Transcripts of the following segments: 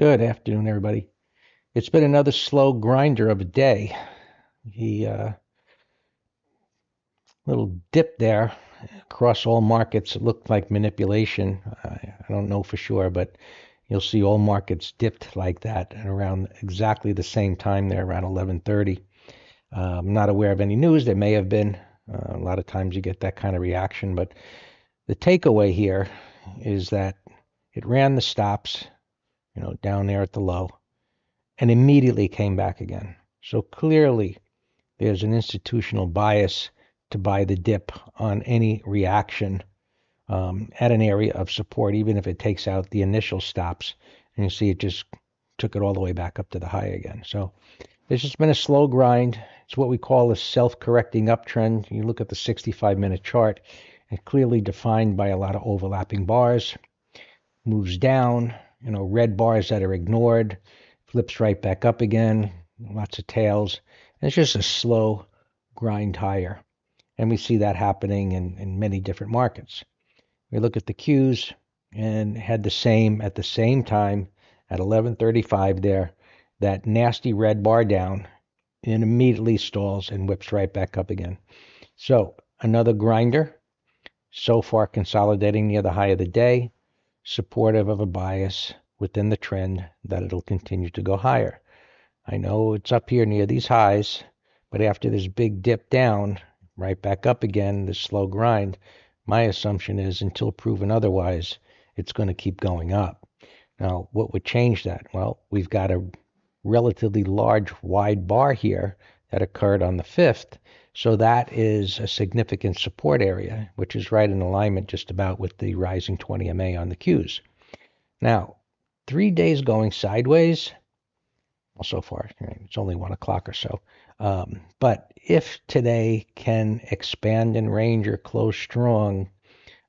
Good afternoon, everybody. It's been another slow grinder of a day. The little dip there across all markets, it looked like manipulation. I don't know for sure, but you'll see all markets dipped like that at around exactly the same time there, around 11:30. I'm not aware of any news. There may have been. A lot of times you get that kind of reaction, but the takeaway here is that it ran the stops, down there at the low, and immediately came back again. So clearly, there's an institutional bias to buy the dip on any reaction at an area of support, even if it takes out the initial stops. And you see it just took it all the way back up to the high again. So it's just been a slow grind. It's what we call a self-correcting uptrend. You look at the 65-minute chart, and clearly defined by a lot of overlapping bars. Moves down, red bars that are ignored, flips right back up again, lots of tails. And it's just a slow grind higher. And we see that happening in many different markets. We look at the Qs and had the same at the same time at 11:35 there, that nasty red bar down, and immediately stalls and whips right back up again. So another grinder, so far consolidating near the high of the day, supportive of a bias within the trend that it'll continue to go higher. I know it's up here near these highs, but after this big dip down, right back up again, this slow grind, my assumption is until proven otherwise, it's going to keep going up. Now, what would change that? Well, we've got a relatively large, wide bar here that occurred on the 5th. So that is a significant support area, which is right in alignment just about with the rising 20 MA on the Qs. Now, 3 days going sideways, well, so far, it's only 1 o'clock or so. But if today can expand in range or close strong,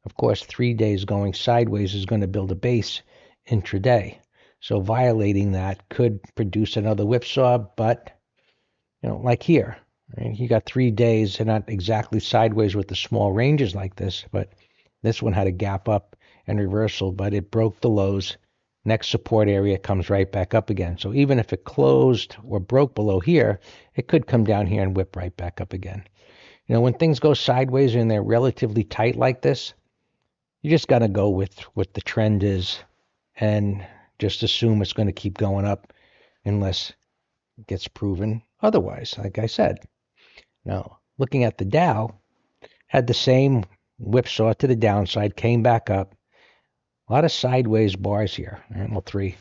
of course, 3 days going sideways is going to build a base intraday. So violating that could produce another whipsaw, but, like here, right? You got 3 days, and not exactly sideways with the small ranges like this, but this one had a gap up and reversal, but it broke the lows. Next support area comes right back up again. So even if it closed or broke below here, it could come down here and whip right back up again. When things go sideways and they're relatively tight like this, you just got to go with what the trend is and just assume it's going to keep going up unless it gets proven otherwise, like I said. Now, looking at the Dow, had the same whipsaw to the downside, came back up. A lot of sideways bars here, well, 3,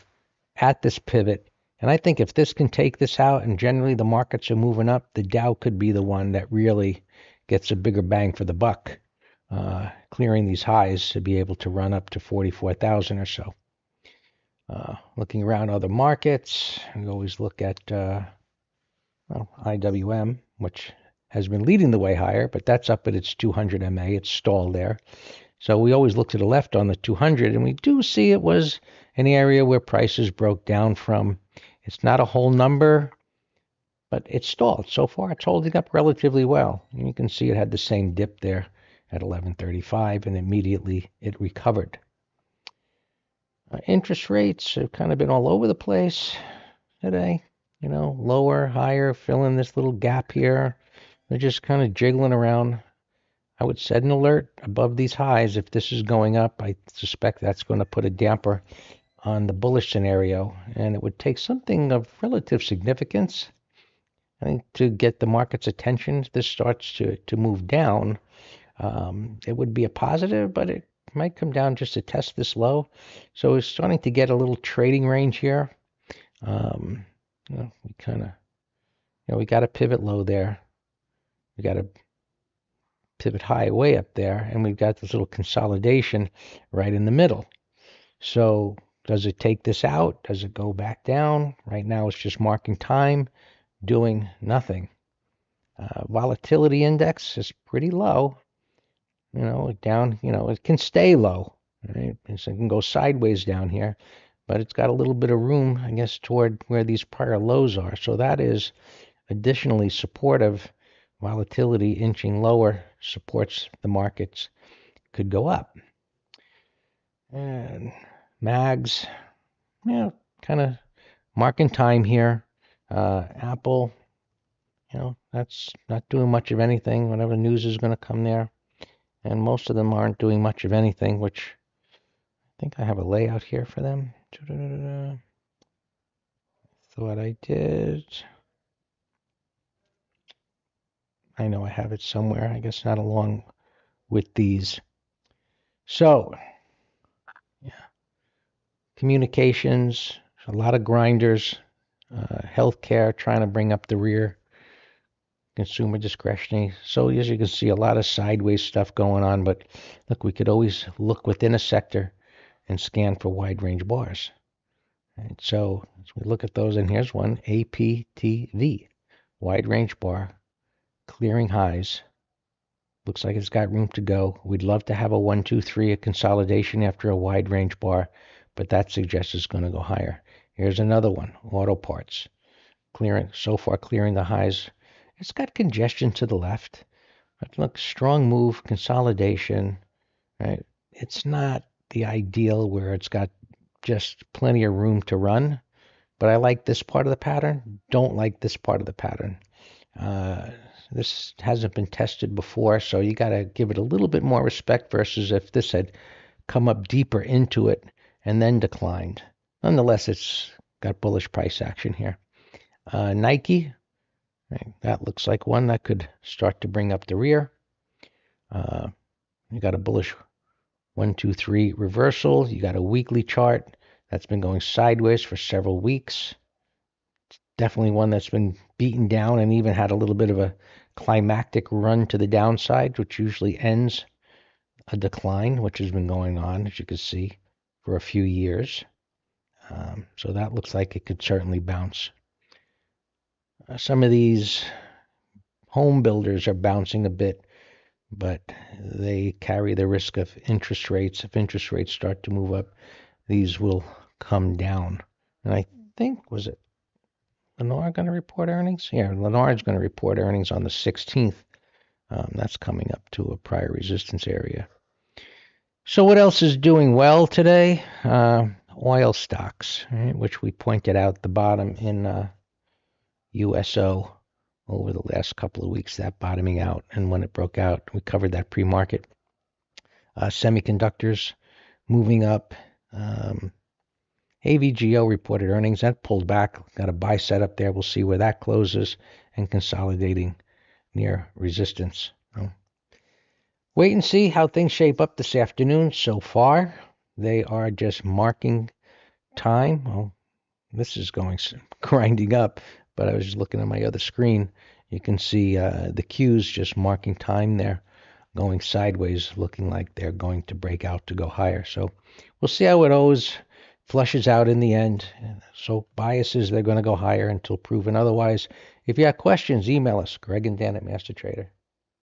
at this pivot. And I think if this can take this out, and generally the markets are moving up, the Dow could be the one that really gets a bigger bang for the buck, clearing these highs to be able to run up to 44,000 or so. Looking around other markets, we always look at IWM, which has been leading the way higher, but that's up at its 200 MA. It's stalled there. So we always look to the left on the 200, and we do see it was an area where prices broke down from. It's not a whole number, but it's stalled. So far, it's holding up relatively well. And you can see it had the same dip there at 11:35, and immediately it recovered. Interest rates have kind of been all over the place today. Lower, higher, fill in this little gap here. They're just kind of jiggling around. I would set an alert above these highs. If this is going up, I suspect that's going to put a damper on the bullish scenario, and it would take something of relative significance, I think, to get the market's attention. If this starts to move down, it would be a positive, but it might come down just to test this low. So it's starting to get a little trading range here. We kind of, we got a pivot low there. We got a pivot high way up there, and we've got this little consolidation right in the middle. So does it take this out? Does it go back down? Right now it's just marking time, doing nothing. Volatility index is pretty low. Down, it can stay low. Right? So it can go sideways down here, but it's got a little bit of room, I guess, toward where these prior lows are. So that is additionally supportive. Volatility inching lower supports the markets, could go up. And mags, kind of marking time here. Apple, that's not doing much of anything. Whatever news is going to come there. And most of them aren't doing much of anything, which I think I have a layout here for them. Thought I did. I know I have it somewhere. I guess not along with these. So, yeah, communications, a lot of grinders, healthcare trying to bring up the rear, consumer discretionary. So as you can see, a lot of sideways stuff going on. But look, we could always look within a sector and scan for wide range bars. Right, so as we look at those, and here's one, APTV, wide range bar, clearing highs. Looks like it's got room to go. We'd love to have a 1, 2, 3, a consolidation after a wide range bar, but that suggests it's going to go higher. Here's another one, auto parts, clearing the highs. It's got congestion to the left. But look, strong move, consolidation. Right? It's not the ideal where it's got just plenty of room to run, but I like this part of the pattern. Don't like this part of the pattern. This hasn't been tested before, so you got to give it a little bit more respect versus if this had come up deeper into it and then declined. Nonetheless, it's got bullish price action here. Nike, right, that looks like one that could start to bring up the rear. You got a bullish 1, 2, 3 reversal. You got a weekly chart that's been going sideways for several weeks. Definitely one that's been beaten down and even had a little bit of a climactic run to the downside, which usually ends a decline, which has been going on, as you can see, for a few years. So that looks like it could certainly bounce. Some of these home builders are bouncing a bit, but they carry the risk of interest rates. If interest rates start to move up, these will come down. And I think, was it Lennar going to report earnings? Yeah, Lennar is going to report earnings on the 16th. That's coming up to a prior resistance area. So what else is doing well today? Oil stocks, right, which we pointed out the bottom in USO over the last couple of weeks, that bottoming out. And when it broke out, we covered that pre-market. Semiconductors moving up. AVGO reported earnings. That pulled back. Got a buy set up there. We'll see where that closes and consolidating near resistance. Wait and see how things shape up this afternoon. So far, they are just marking time. Well, this is grinding up, but I was just looking at my other screen. You can see the Qs just marking time there, going sideways, looking like they're going to break out to go higher. So we'll see how it always flushes out in the end. So biases, they're going to go higher until proven otherwise. If you have questions, email us, Greg and Dan at Master Trader.